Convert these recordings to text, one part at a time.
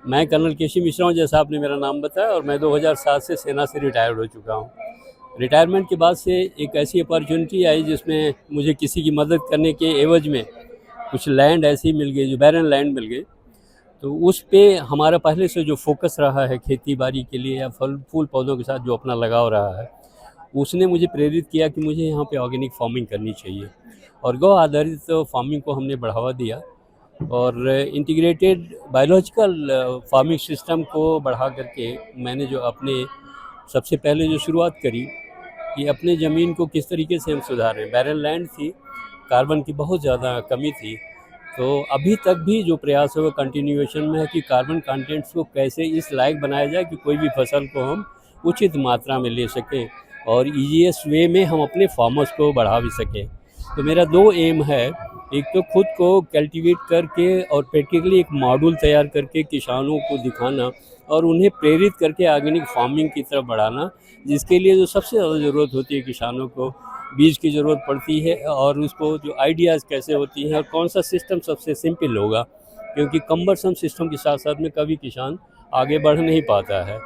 मैं कर्नल केसी मिश्रा हूँ, जैसा आपने मेरा नाम बताया, और मैं 2007 से सेना से रिटायर्ड हो चुका हूँ। रिटायरमेंट के बाद से एक ऐसी अपॉर्चुनिटी आई जिसमें मुझे किसी की मदद करने के एवज में कुछ लैंड ऐसी मिल गई, जो बैरन लैंड मिल गई। तो उस पे हमारा पहले से जो फोकस रहा है खेती बाड़ी के लिए या फल फूल पौधों के साथ जो अपना लगाव रहा है, उसने मुझे प्रेरित किया कि मुझे यहाँ पे ऑर्गेनिक फार्मिंग करनी चाहिए, और गौ आधारित फार्मिंग को हमने बढ़ावा दिया और इंटीग्रेटेड बायोलॉजिकल फार्मिंग सिस्टम को बढ़ा करके मैंने जो अपने सबसे पहले जो शुरुआत करी कि अपने ज़मीन को किस तरीके से हम सुधारें। बैरन लैंड थी, कार्बन की बहुत ज़्यादा कमी थी, तो अभी तक भी जो प्रयास है वो कंटिन्यूएशन में है कि कार्बन कंटेंट्स को कैसे इस लायक बनाया जाए कि कोई भी फसल को हम उचित मात्रा में ले सकें और ईजीएस्ट वे में हम अपने फार्मर्स को बढ़ा भी सकें। तो मेरा 2 एम है, एक तो खुद को कल्टीवेट करके और प्रैक्टिकली एक मॉड्यूल तैयार करके किसानों को दिखाना और उन्हें प्रेरित करके ऑर्गेनिक फार्मिंग की तरफ बढ़ाना, जिसके लिए जो सबसे ज़्यादा ज़रूरत होती है किसानों को, बीज की ज़रूरत पड़ती है और उसको जो आइडियाज़ कैसे होती हैं और कौन सा सिस्टम सबसे सिंपल होगा, क्योंकि कम्बरसम सिस्टम के साथ साथ में कभी किसान आगे बढ़ नहीं पाता है।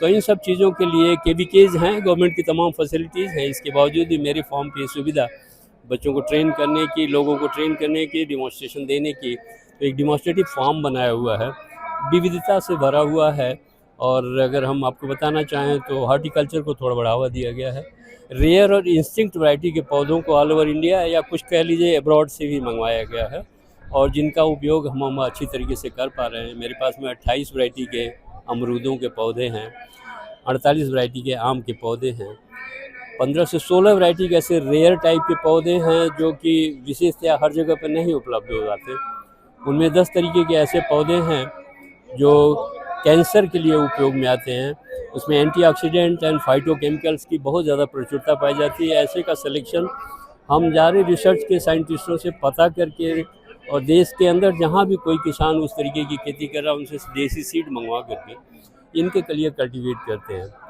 तो इन सब चीज़ों के लिए केवीकेज हैं, गवर्नमेंट की तमाम फैसिलिटीज़ हैं, इसके बावजूद भी मेरे फार्म पे सुविधा बच्चों को ट्रेन करने की, लोगों को ट्रेन करने की, डिमॉन्स्ट्रेशन देने की, तो एक डिमॉन्स्ट्रेटिव फार्म बनाया हुआ है, विविधता से भरा हुआ है। और अगर हम आपको बताना चाहें तो हॉर्टिकल्चर को थोड़ा बढ़ावा दिया गया है। रेयर और इंस्टिंक्ट वैरायटी के पौधों को ऑल ओवर इंडिया या कुछ कह लीजिए अब्रॉड से भी मंगवाया गया है और जिनका उपयोग हम अच्छी तरीके से कर पा रहे हैं। मेरे पास में 28 वैरायटी के अमरूदों के पौधे हैं, 48 वैरायटी के आम के पौधे हैं, 15 से 16 वैरायटी के ऐसे रेयर टाइप के पौधे हैं जो कि विशेषतया हर जगह पर नहीं उपलब्ध हो जाते। उनमें 10 तरीके के ऐसे पौधे हैं जो कैंसर के लिए उपयोग में आते हैं। उसमें एंटीऑक्सीडेंट एंड फाइटोकेमिकल्स की बहुत ज़्यादा प्रचुरता पाई जाती है। ऐसे का सिलेक्शन हम जारी रिसर्च के साइंटिस्टों से पता करके और देश के अंदर जहाँ भी कोई किसान उस तरीके की खेती कर रहा है उनसे देसी सीड मंगवा करके इनके लिए कल्टीवेट करते हैं।